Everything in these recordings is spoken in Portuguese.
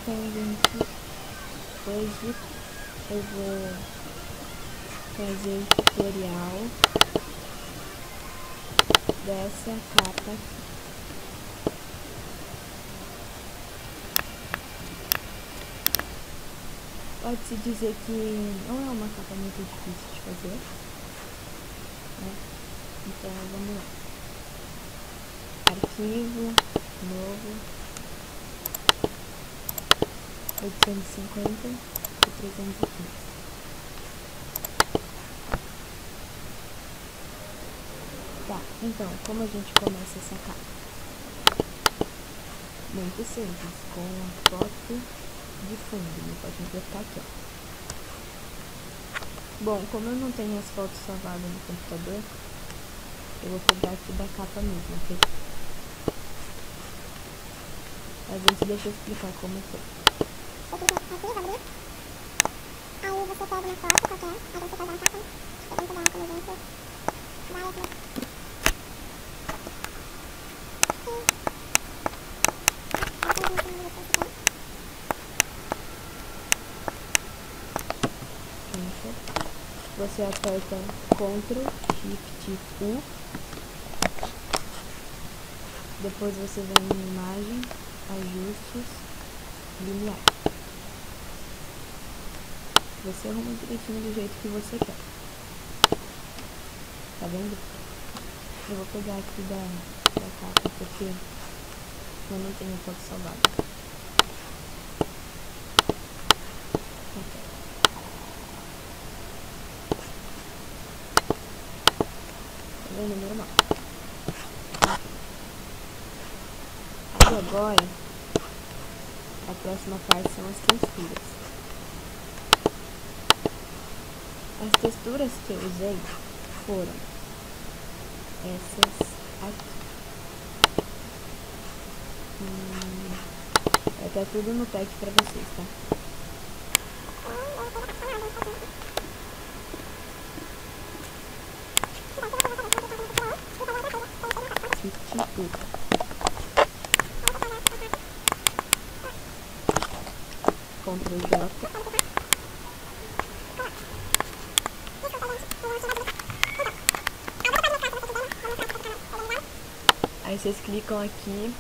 Então, gente, hoje eu vou fazer o tutorial dessa capa aqui. Pode-se dizer que não é uma capa muito difícil de fazer, né? Então vamos lá. Arquivo, novo, 850 e 315. Tá, então, como a gente começa essa capa? Muito simples, com a foto de fundo, né? Pode apertar aqui, ó. Bom, como eu não tenho as fotos salvadas no computador, eu vou pegar aqui da capa mesmo, ok? Mas antes deixa eu explicar como foi. Você clica aqui, vai abrir. Aí você pega uma foto qualquer, aí você faz uma capa, eu tenho que dar como exemplo, vai aqui. Você aperta Ctrl Shift U, depois você vem em imagem, ajustes, linear. Você arruma direitinho do jeito que você quer. Tá vendo? Eu vou pegar aqui da capa porque eu não tenho foto salvada. Normal. Aí agora a próxima parte são as texturas. As texturas que eu usei foram essas aqui. Vai estar tudo no pack pra vocês, tá? Ctrl J. Aí vocês clicam aqui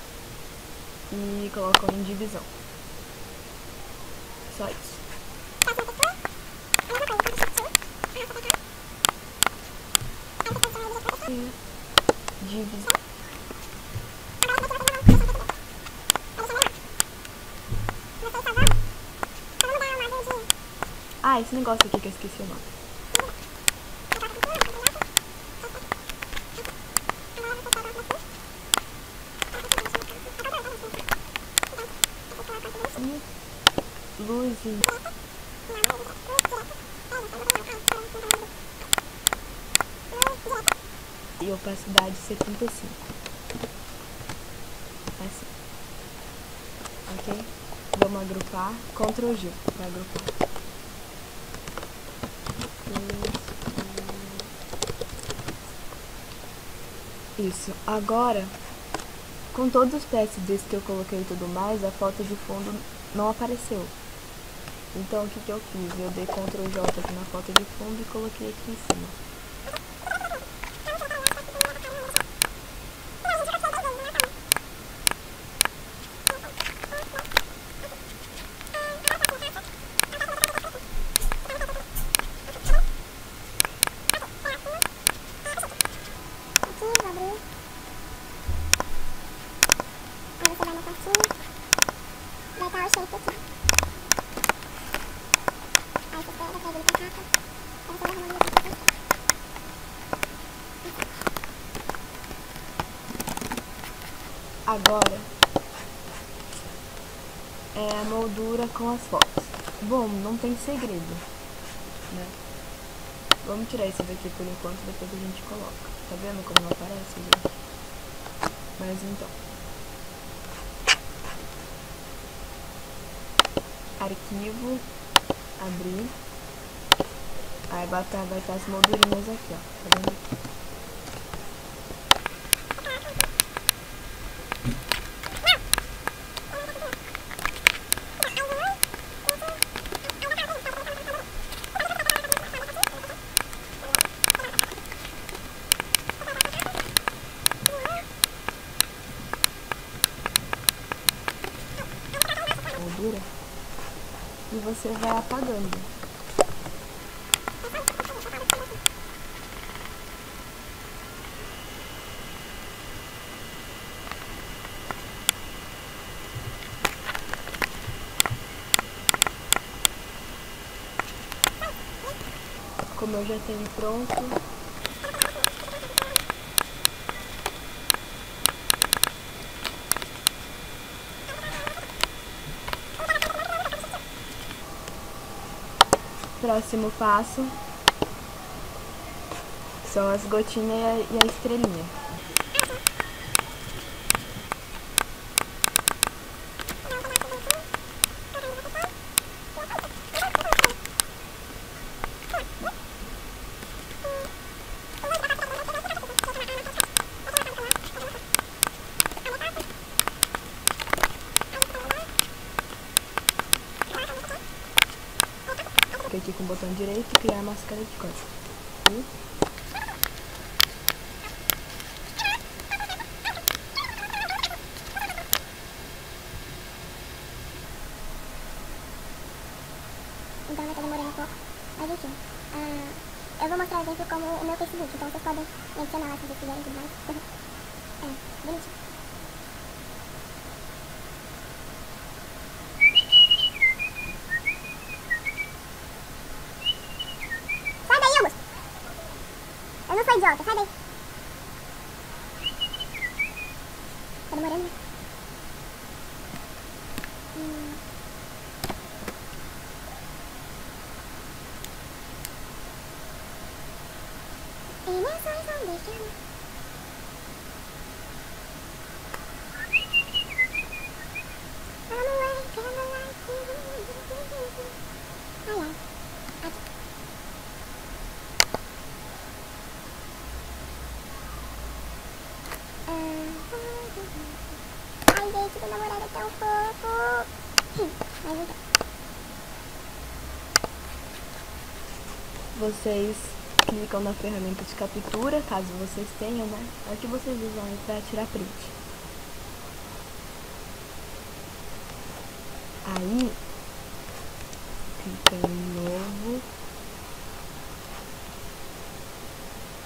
e colocam em divisão. Só isso. E divisão. Ah, esse negócio aqui que eu esqueci o nome. Luz e opacidade 75. Assim. Ok? Vamos agrupar. Ctrl G para agrupar. Isso. Agora, com todos os testes que eu coloquei e tudo mais, a foto de fundo não apareceu. Então, o que eu fiz? Eu dei Ctrl J aqui na foto de fundo e coloquei aqui em cima. Agora é a moldura com as fotos. Bom, não tem segredo, né? Vamos tirar esse daqui por enquanto, depois a gente coloca. Tá vendo como não aparece, gente? Mas então, arquivo, abrir. Aí vai estar as moldurinhas aqui, ó. Tá vendo? moldura e você vai apagando. Como eu já tenho pronto, próximo passo são as gotinhas e a estrelinha. Aqui com o botão direito e criar máscara de costas. Então vai estar demorando um pouco, mas enfim. Eu vou mostrar exemplo como o meu Facebook, então vocês podem me adicionar lá se vocês quiserem e tudo mais. Bonitinho. Eu não sou idiota, sai daí. Tá demorando, né? Emoções não deixam. Ai, ai. Aqui. Ai, gente, meu namorado é tão fofo. Mas então. Vocês clicam na ferramenta de captura, caso vocês tenham, né? É o que vocês usam aí para tirar print. Aí, clica em novo.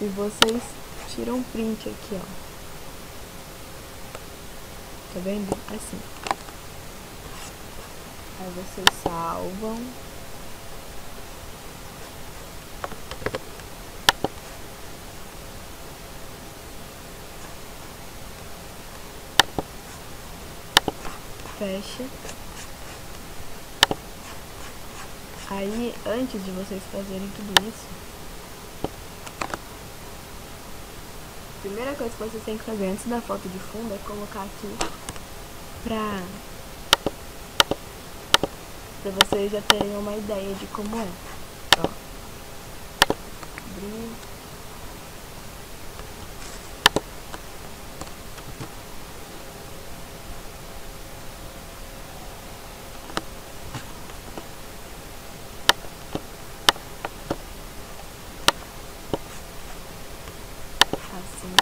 E vocês tiram print aqui, ó. Tá vendo? Assim. Aí vocês salvam. Fecha. Aí, antes de vocês fazerem tudo isso, a primeira coisa que vocês têm que fazer antes da foto de fundo é colocar aqui pra vocês já terem uma ideia de como é. Ó. Abrir. Assim.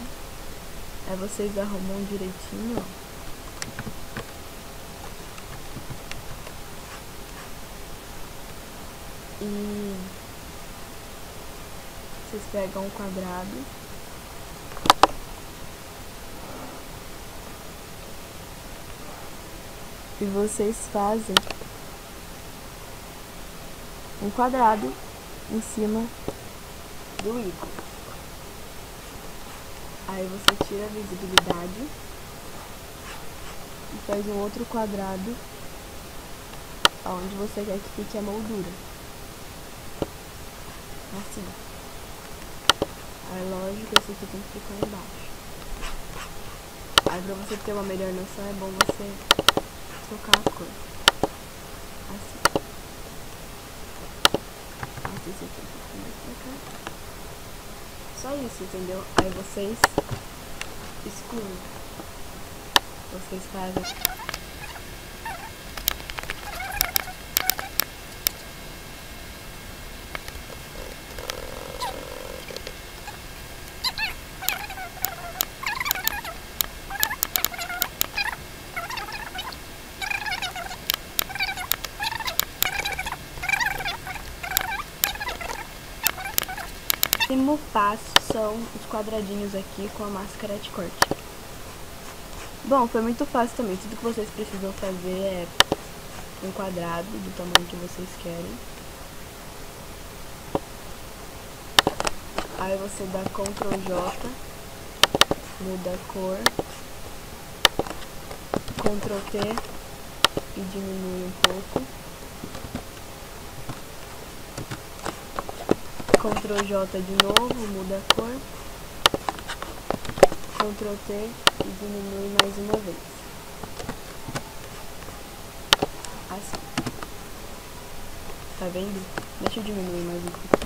Aí vocês arrumam direitinho, ó. E vocês pegam um quadrado e vocês fazem um quadrado em cima do ícone. Aí você tira a visibilidade e faz um outro quadrado onde você quer que fique a moldura. Assim. Aí lógico, esse aqui tem que ficar embaixo. Aí pra você ter uma melhor noção é bom você trocar a cor. Assim. Esse aqui fica mais pra cá. Só isso, entendeu? Aí vocês excluem. Vocês fazem. passo são os quadradinhos aqui com a máscara de corte. Bom, foi muito fácil também. Tudo que vocês precisam fazer é um quadrado do tamanho que vocês querem. Aí você dá Ctrl J, muda a cor, Ctrl T e diminui um pouco. Ctrl J de novo, muda a cor, Ctrl T e diminui mais uma vez. Assim. Tá vendo? Deixa eu diminuir mais um pouquinho.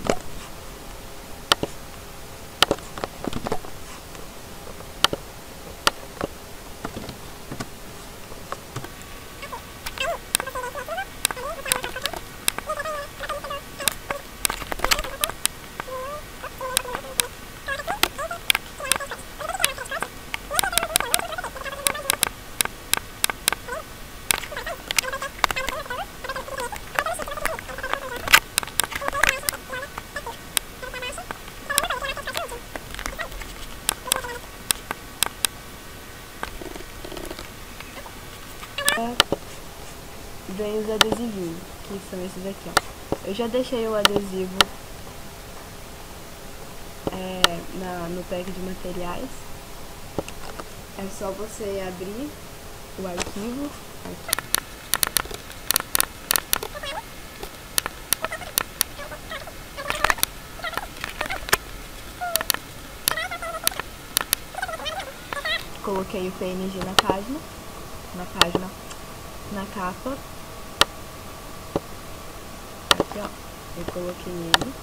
Vem os adesivinhos, que são esses aqui, ó. Eu já deixei o adesivo no pack de materiais. É só você abrir o arquivo aqui. Coloquei o PNG na capa. Aqui, ó, eu coloquei ele.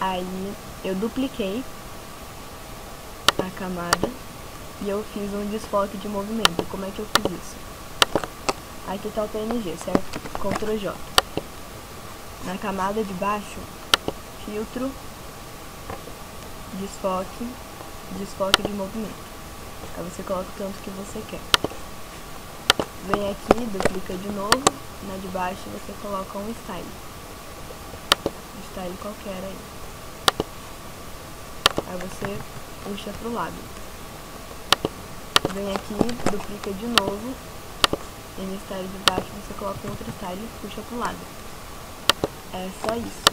Aí eu dupliquei a camada e eu fiz um desfoque de movimento. Como é que eu fiz isso? Aqui tá o PNG, certo? Ctrl J. Na camada de baixo, filtro, desfoque de movimento. Aí você coloca o tanto que você quer. Vem aqui, duplica de novo. Na de baixo você coloca um style. Um style qualquer aí. Aí você puxa pro lado. Vem aqui, duplica de novo. E no style de baixo você coloca um outro style e puxa pro lado. É só isso.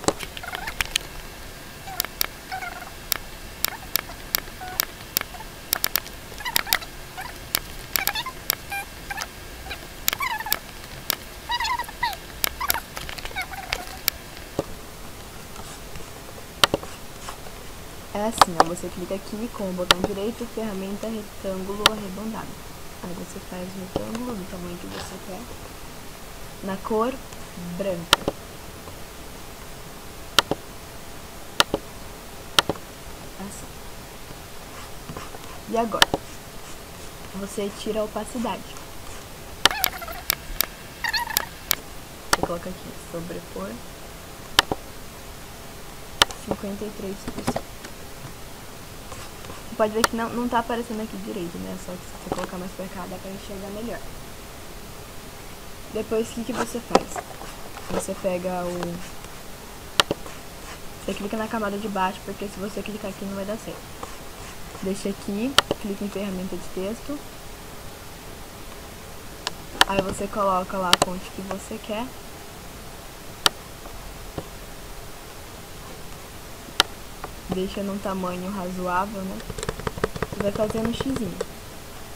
É assim, ó, você clica aqui com o botão direito, ferramenta retângulo arredondado. Aí você faz o retângulo do tamanho que você quer, na cor branca. Assim. E agora? Você tira a opacidade. Você coloca aqui, sobrepor 53%. Pode ver que não tá aparecendo aqui direito, né? Só que se você colocar mais pra cá, dá pra enxergar melhor. Depois, o que você faz? Você pega Você clica na camada de baixo, porque se você clicar aqui não vai dar certo. Deixa aqui, clica em ferramenta de texto. Aí você coloca lá a fonte que você quer. Deixa num tamanho razoável, né? Você vai fazendo um xizinho.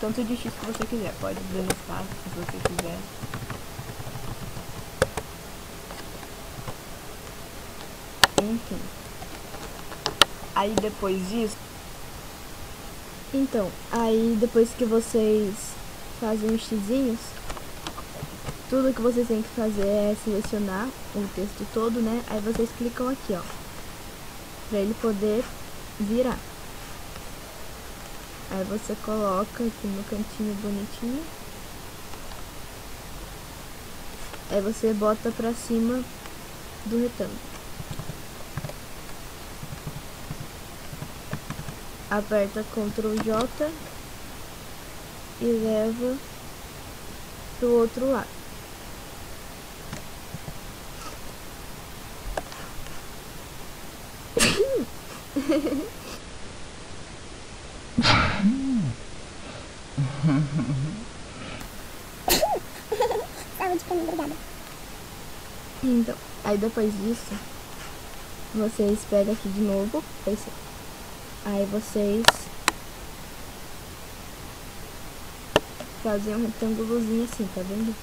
Tanto de x que você quiser. Pode ver no espaço se você quiser. Enfim. Aí depois disso... Então, aí depois que vocês fazem os xizinhos, tudo que vocês têm que fazer é selecionar o texto todo, né? Aí vocês clicam aqui, ó, pra ele poder virar. Aí você coloca aqui no cantinho bonitinho. Aí você bota pra cima do retângulo. Aperta Ctrl J e leva pro outro lado. Saúde pra mim, obrigada. Então, aí depois disso, vocês pegam aqui de novo. Aí vocês fazem um retângulozinho assim, tá vendo?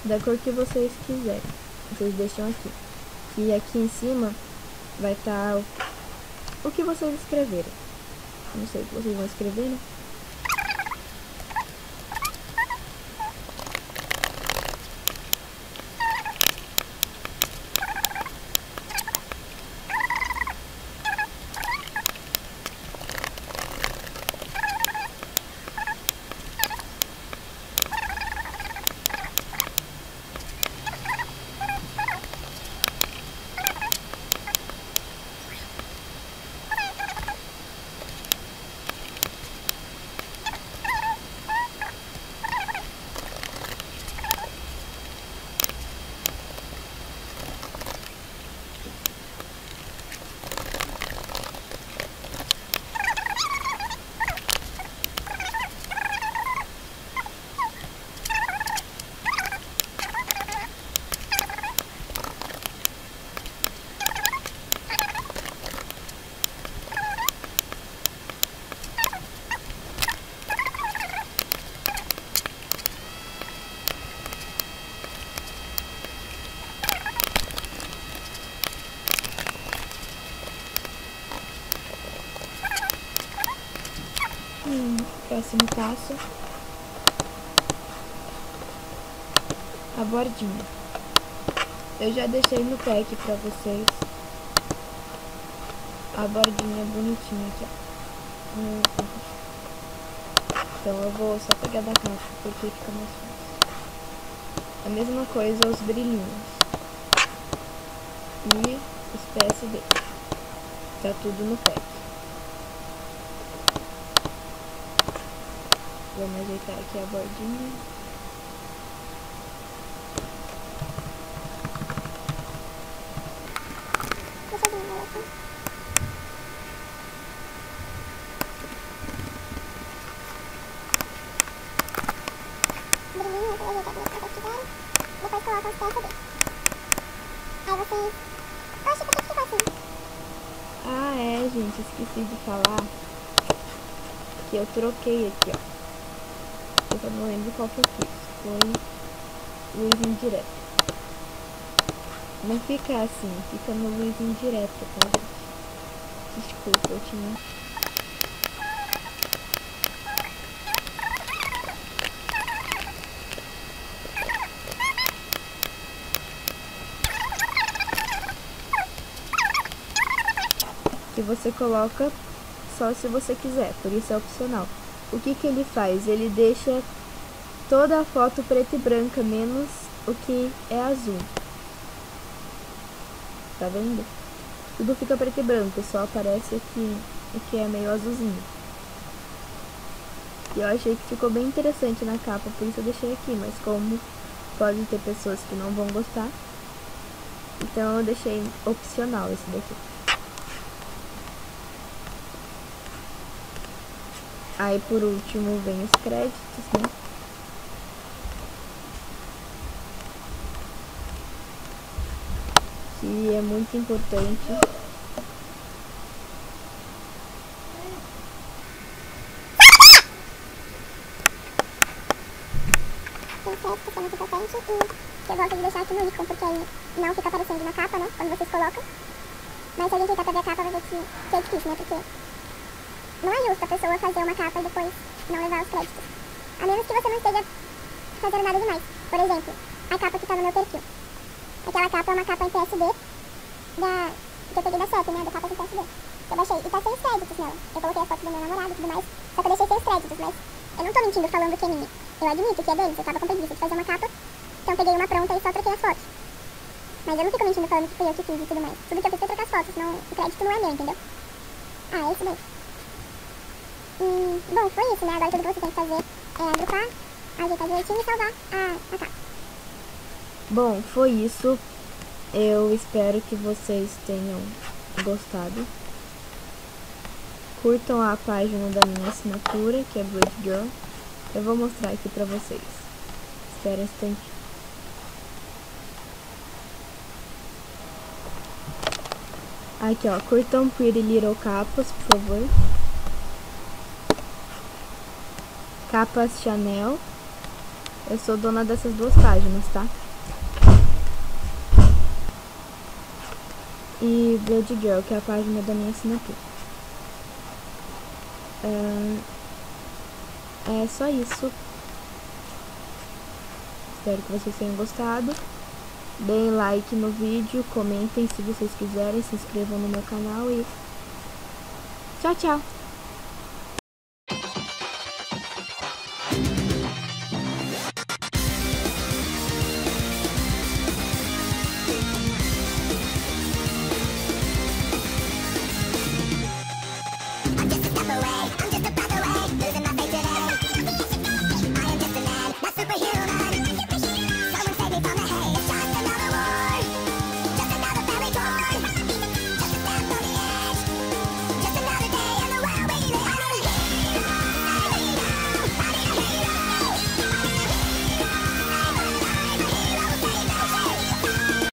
Da cor que vocês quiserem. Vocês deixam aqui. E aqui em cima vai estar o que vocês escreveram. Não sei o que vocês vão escrever, né? Próximo passo, a bordinha. Eu já deixei no pack pra vocês a bordinha bonitinha aqui, ó. Então eu vou só pegar da caixa porque fica mais fácil. A mesma coisa os brilhinhos e os PSD. Tá tudo no pack. Vamos ajeitar aqui a bordinha. Deixa eu ver ela aqui. Brilhinho, eu vou ajeitar como vocês quiserem. Depois coloca os PSD. Aí vocês... Oxe, por que ficou assim? Ah, é, gente, esqueci de falar que eu troquei aqui, ó. Eu não lembro qual que eu fiz. Foi luz indireta. Não fica assim, fica no luz indireta, tá, gente? Desculpa, eu tinha... Que você coloca só se você quiser, por isso é opcional. O que que ele faz? Ele deixa toda a foto preta e branca, menos o que é azul. Tá vendo? Tudo fica preto e branco, só aparece aqui o que é meio azulzinho. E eu achei que ficou bem interessante na capa, por isso eu deixei aqui, mas como pode ter pessoas que não vão gostar, então eu deixei opcional esse daqui. Aí por último vem os créditos, né? Que é muito importante. Tem créditos que é muito importante e eu gosto de deixar aqui no ícone, porque aí não fica aparecendo na capa, né? Quando vocês colocam. Mas se a gente entrar pra ver a capa, vai ver que é difícil, né? Porque não é justo a pessoa fazer uma capa e depois não levar os créditos. A menos que você não esteja fazendo nada demais. Por exemplo, a capa que tá no meu perfil. Aquela capa é uma capa em PSD que eu peguei da CEP, né? Da capa em PSD. Eu baixei. E tá sem os créditos nela. Eu coloquei a foto do meu namorado e tudo mais. Só que eu deixei sem os créditos, mas eu não tô mentindo falando que é minha. Eu admito que é deles. Eu tava com preguiça de fazer uma capa. Então eu peguei uma pronta e só troquei as fotos. Mas eu não fico mentindo falando que fui eu que fiz e tudo mais. Tudo que eu fiz foi trocar as fotos. Não, o crédito não é meu, entendeu? Ah, é isso daí. Bom, foi isso, né? Agora tudo que você tem que fazer é agrupar, ajeitar direitinho e salvar a capa. Bom, foi isso. Eu espero que vocês tenham gostado. Curtam a página da minha assinatura, que é Blood Girl. Eu vou mostrar aqui pra vocês. Espera um instante. Aqui, ó. Curtam Pretty Little Capas, por favor. Capas Chanel. Eu sou dona dessas duas páginas, tá? E Blood Girl, que é a página da minha assinatura. É só isso. Espero que vocês tenham gostado. Deem like no vídeo, comentem se vocês quiserem, se inscrevam no meu canal e tchau, tchau!